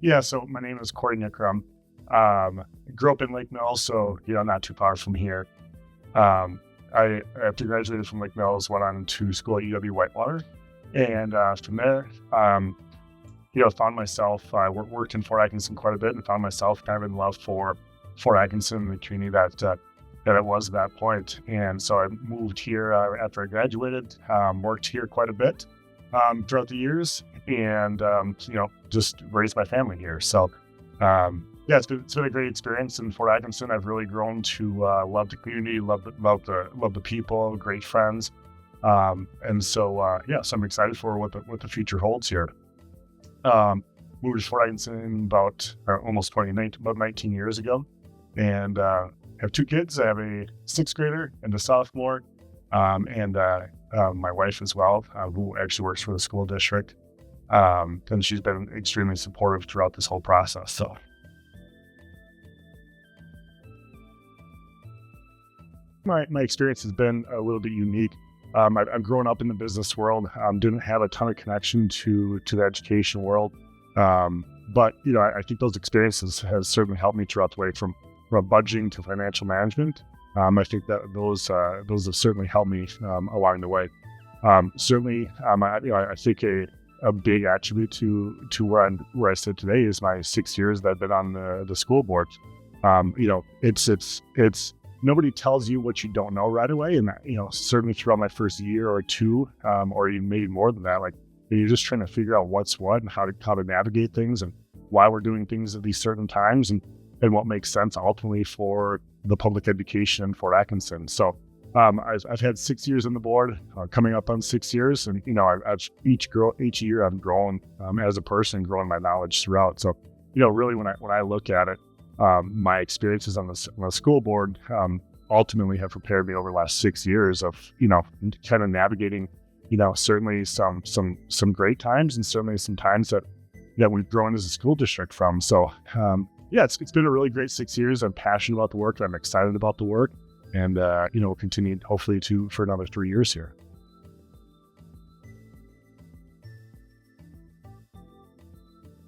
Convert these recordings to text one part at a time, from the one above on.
Yeah, so my name is Kory Knickrehm. Grew up in Lake Mills, so not too far from here. I after graduated from Lake Mills, went on to school at UW-Whitewater, and from there, found myself. I worked in Fort Atkinson quite a bit, and found myself kind of in love for Fort Atkinson and the community that it was at that point. And so I moved here after I graduated. Worked here quite a bit throughout the years, and just raised my family here. So yeah, it's been a great experience in Fort Atkinson. I've really grown to love the community, love the people, great friends, and so so I'm excited for what the future holds here. Moved to Fort Atkinson about almost 19 years ago, and have two kids. I have a sixth grader and a sophomore, and my wife as well, who actually works for the school district, and she's been extremely supportive throughout this whole process. So. My experience has been a little bit unique. I've grown up in the business world, didn't have a ton of connection to the education world, but I think those experiences have certainly helped me throughout the way from budgeting to financial management. I think that those have certainly helped me along the way. Certainly, I think a big attribute to where I sit today is my 6 years that I've been on the school board. It's nobody tells you what you don't know right away. And certainly throughout my first year or two, or even maybe more than that, like you're just trying to figure out what's what and how to navigate things and why we're doing things at these certain times and what makes sense ultimately for the public education for Atkinson. So I've had 6 years on the board, coming up on 6 years, and I've each year I've grown as a person, grown my knowledge throughout. So really when I look at it, my experiences on the school board ultimately have prepared me over the last 6 years of kind of navigating certainly some great times and certainly some times that we've grown as a school district from. So it's been a really great 6 years. I'm passionate about the work. I'm excited about the work, and we'll continue hopefully for another 3 years here.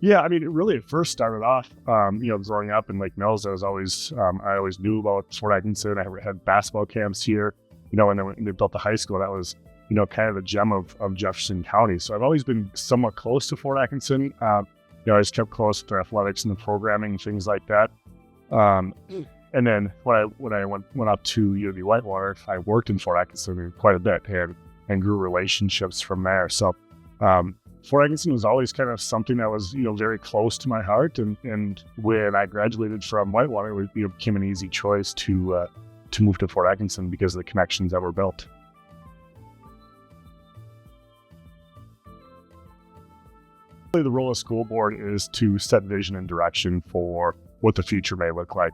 Yeah, I mean, it first started off, growing up in Lake Mills. I always knew about Fort Atkinson. I had basketball camps here, and then when they built the high school, that was, kind of the gem of Jefferson County. So I've always been somewhat close to Fort Atkinson. I just kept close to athletics and the programming and things like that. And then when I went up to UW-Whitewater, I worked in Fort Atkinson quite a bit and grew relationships from there. So, Fort Atkinson was always kind of something that was, very close to my heart. And when I graduated from Whitewater, it became an easy choice to move to Fort Atkinson because of the connections that were built. The role of school board is to set vision and direction for what the future may look like.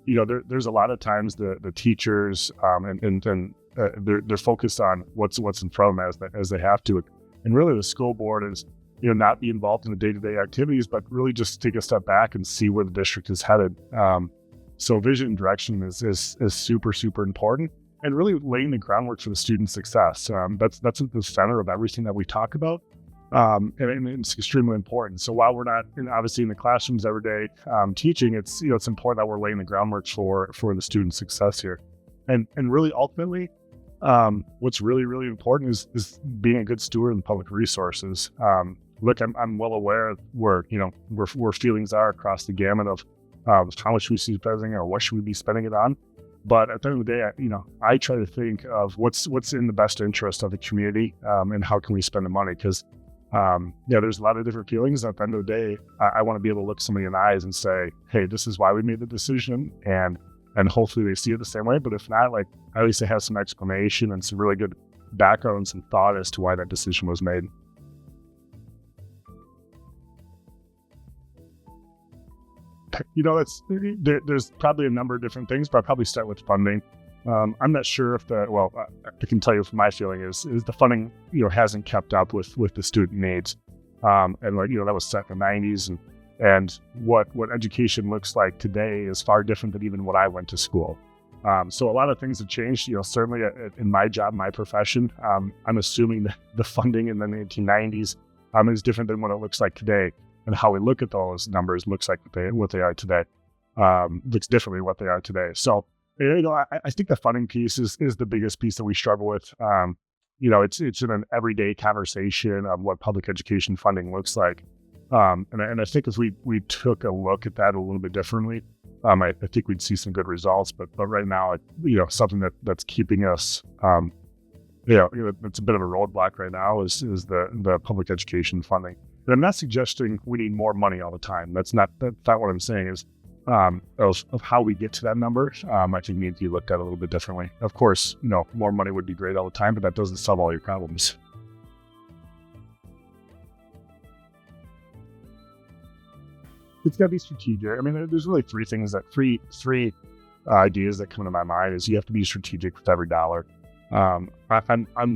There's a lot of times the teachers they're focused on what's in front of them as they have to. And really the school board is, not be involved in the day-to-day activities, but really just take a step back and see where the district is headed. So vision and direction is super, super important, and really laying the groundwork for the student success. That's at the center of everything that we talk about. And it's extremely important. So while we're not obviously in the classrooms every day teaching, it's important that we're laying the groundwork for the student success here. And really ultimately, what's really, really important is being a good steward of public resources. Look, I'm well aware where feelings are across the gamut of how much we see spending or what should we be spending it on. But at the end of the day, I try to think of what's in the best interest of the community, and how can we spend the money? Because there's a lot of different feelings. At the end of the day, I want to be able to look somebody in the eyes and say, hey, this is why we made the decision, and hopefully they see it the same way. But if not, like, at least they have some explanation and some really good background and some thought as to why that decision was made. There's probably a number of different things, but I'll probably start with funding. I'm not sure if I can tell you from my feeling is the funding, hasn't kept up with the student needs. And that was set in the 90s, and what education looks like today is far different than even when I went to school. So a lot of things have changed, certainly in my job, my profession. I'm assuming that the funding in the 1990s is different than what it looks like today. and how we look at those numbers looks like what they are today, looks differently what they are today. So, I think the funding piece is the biggest piece that we struggle with. It's in an everyday conversation of what public education funding looks like. And I think if we took a look at that a little bit differently, I think we'd see some good results. But right now, something that's keeping us, it's a bit of a roadblock right now is the public education funding. And I'm not suggesting we need more money all the time. That's not what I'm saying. Is of how we get to that number, I think needs to be looked at a little bit differently. Of course, more money would be great all the time, but that doesn't solve all your problems. It's got to be strategic. I mean, there's really three ideas that come to my mind. Is you have to be strategic with every dollar. I'm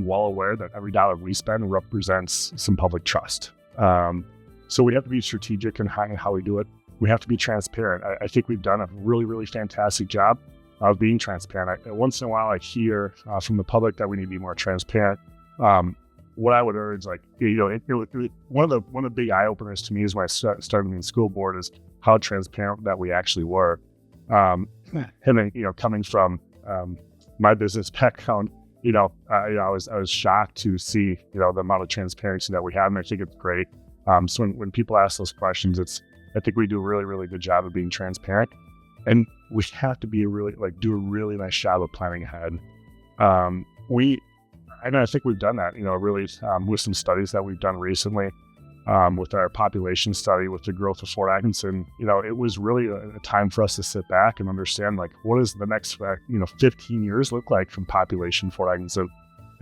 well aware that every dollar we spend represents some public trust. So we have to be strategic in how we do it. We have to be transparent. I think we've done a really, really fantastic job of being transparent. Once in a while, I hear from the public that we need to be more transparent. What I would urge, one of the big eye openers to me is when I started in the school board is how transparent that we actually were. And then, coming from my business background, I was shocked to see, the amount of transparency that we have, and I think it's great. So when people ask those questions, I think we do a really, really good job of being transparent, and we have to be do a really nice job of planning ahead. I think we've done that, really with some studies that we've done recently, with our population study, with the growth of Fort Atkinson. It was really a time for us to sit back and understand, what does the next 15 years look like from population Fort Atkinson,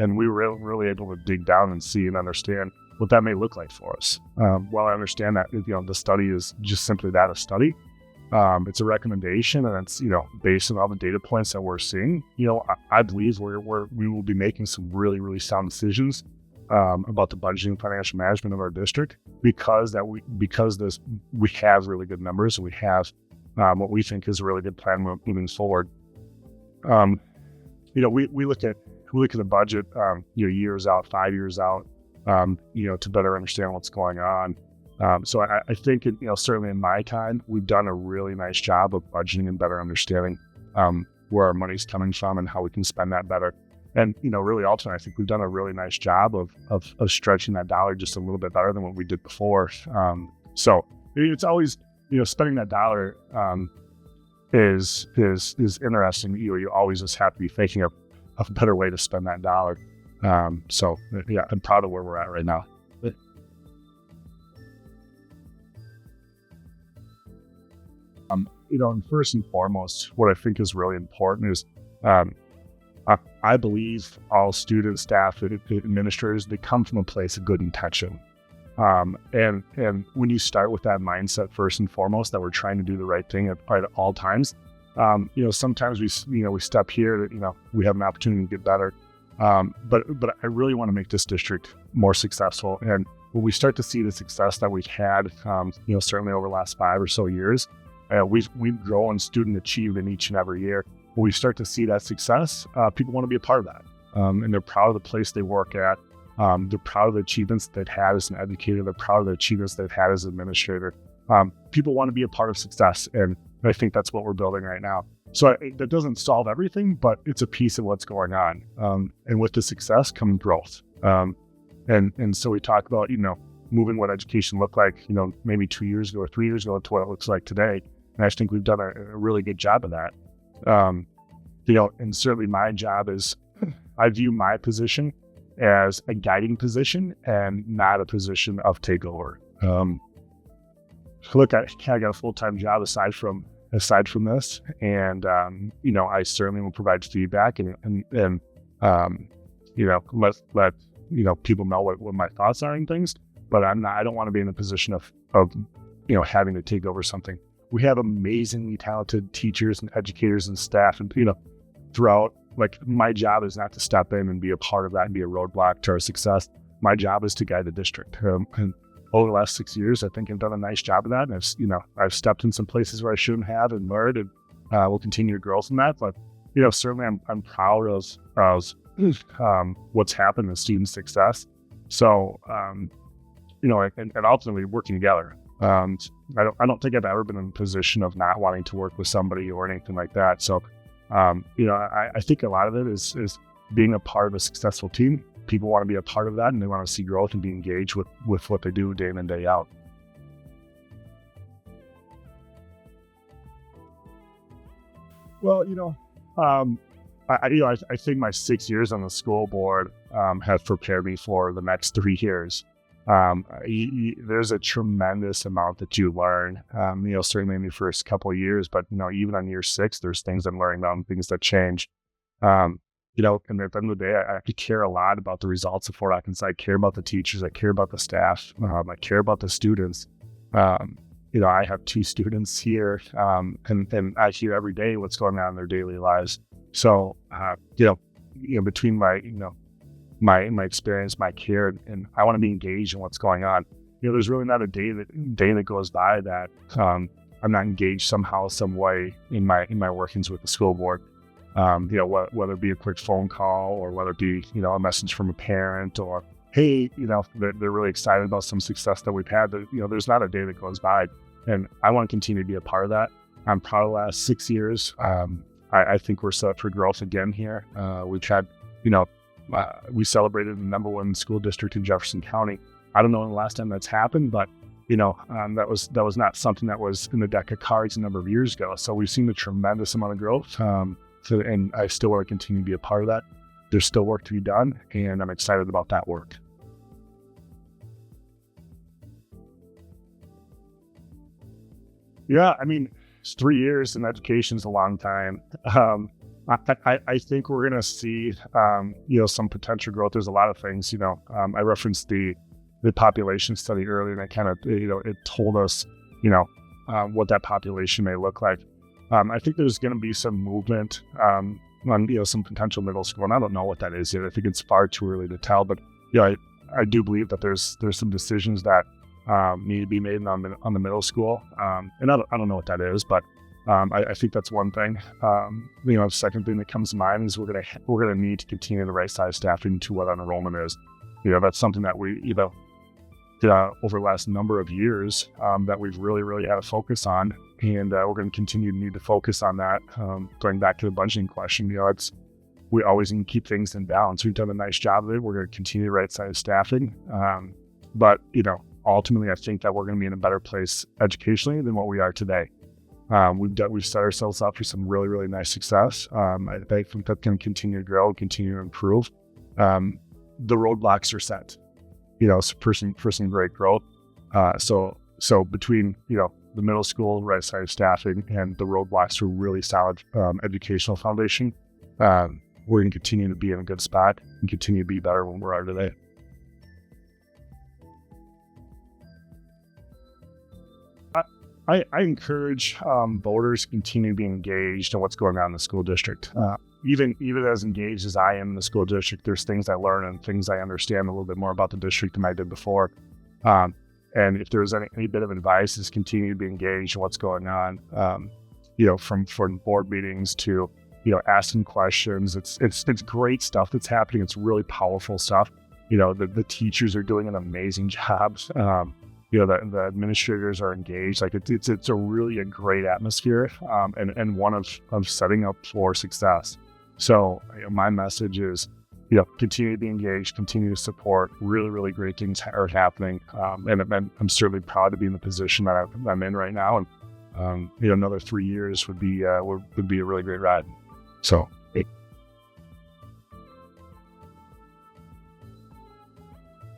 and we were really able to dig down and see and understand what that may look like for us. While I understand that, the study is just simply that, a study. It's a recommendation, and it's, based on all the data points that we're seeing, I believe we will be making some really, really sound decisions about the budgeting and financial management of our district because we have really good numbers, and we have what we think is a really good plan moving forward. We look at the budget, years out, 5 years out, to better understand what's going on. So I think, certainly in my time, we've done a really nice job of budgeting and better understanding where our money's coming from and how we can spend that better. And, really ultimately, I think we've done a really nice job of stretching that dollar just a little bit better than what we did before. So it's always, spending that dollar is interesting. You always just have to be thinking of a better way to spend that dollar. So yeah, I'm proud of where we're at right now. And first and foremost, what I think is really important is, I believe all students, staff, and administrators, they come from a place of good intention. And when you start with that mindset first and foremost, that we're trying to do the right thing at all times, sometimes we step here that, we have an opportunity to get better. But I really want to make this district more successful. And when we start to see the success that we've had, certainly over the last 5 or so years, we've grown student achievement each and every year. When we start to see that success, people want to be a part of that. And they're proud of the place they work at. They're proud of the achievements they've had as an educator. They're proud of the achievements they've had as an administrator. People want to be a part of success. And I think that's what we're building right now. So that doesn't solve everything, but it's a piece of what's going on. And with the success comes growth. And so we talk about, moving what education looked like, maybe 2 years ago or 3 years ago to what it looks like today. And I think we've done a really good job of that. And certainly my job is, I view my position as a guiding position and not a position of takeover. Look, I got a full-time job aside from this, and I certainly will provide feedback and let people know what my thoughts are and things. But I don't want to be in a position of having to take over something. We have amazingly talented teachers and educators and staff, and throughout. My job is not to step in and be a part of that and be a roadblock to our success. My job is to guide the district. And over the last 6 years, I think I've done a nice job of that. And I've stepped in some places where I shouldn't have and learned, and we'll continue to grow from that. But certainly I'm proud of what's happened in student success. So and ultimately working together. I don't think I've ever been in a position of not wanting to work with somebody or anything like that. So, I think a lot of it is being a part of a successful team. People want to be a part of that, and they want to see growth and be engaged with what they do day in and day out. Well, I think my 6 years on the school board have prepared me for the next 3 years. There's a tremendous amount that you learn, certainly in the first couple of years, but, even on year 6, there's things I'm learning about and things that change. And at the end of the day, I have to care a lot about the results of Fort Atkinson. I care about the teachers. I care about the staff. I care about the students. I have 2 students here, and I hear every day what's going on in their daily lives. So, between my experience, my care, and I want to be engaged in what's going on. There's really not a day that goes by that I'm not engaged somehow, some way in my workings with the school board. Whether it be a quick phone call or whether it be, a message from a parent or, hey, they're really excited about some success that we've had. There's not a day that goes by, and I want to continue to be a part of that. I'm proud of the last 6 years. I think we're set for growth again here. We've had, we celebrated the #1 school district in Jefferson County. I don't know when the last time that's happened, but that was not something that was in the deck of cards a number of years ago. So we've seen a tremendous amount of growth, and I still want to continue to be a part of that. There's still work to be done, and I'm excited about that work. Yeah, it's 3 years in education is a long time. I think we're going to see, some potential growth. There's a lot of things, I referenced the population study earlier, and I kind of, it told us, what that population may look like. I think there's going to be some movement on, some potential middle school, and I don't know what that is yet. I think it's far too early to tell, but I do believe that there's some decisions that need to be made on the middle school, and I don't know what that is, but I think that's one thing. The second thing that comes to mind is we're gonna need to continue the right size staffing to what enrollment is. That's something that we over the last number of years that we've really had a focus on, and we're going to continue to need to focus on that. Going back to the budgeting question, we always need to keep things in balance. We've done a nice job of it. We're going to continue to right size staffing, but ultimately, I think that we're going to be in a better place educationally than what we are today. We've set ourselves up for some really nice success. I think that's going to continue to grow, continue to improve. The roadblocks are set, for some great growth. So between the middle school right side staffing and the roadblocks to a really solid educational foundation, we're going to continue to be in a good spot and continue to be better than we are today. I encourage voters to continue to be engaged in what's going on in the school district. Even as engaged as I am in the school district, there's things I learn and things I understand a little bit more about the district than I did before. And if there's any bit of advice, is continue to be engaged in what's going on. From board meetings to asking questions. It's great stuff that's happening. It's really powerful stuff. The teachers are doing an amazing job. The administrators are engaged. Like it's a really a great atmosphere, and one of setting up for success. So my message is, continue to be engaged, continue to support. Really great things are happening, and I'm certainly proud to be in the position that I'm in right now. And another 3 years would be a really great ride. So.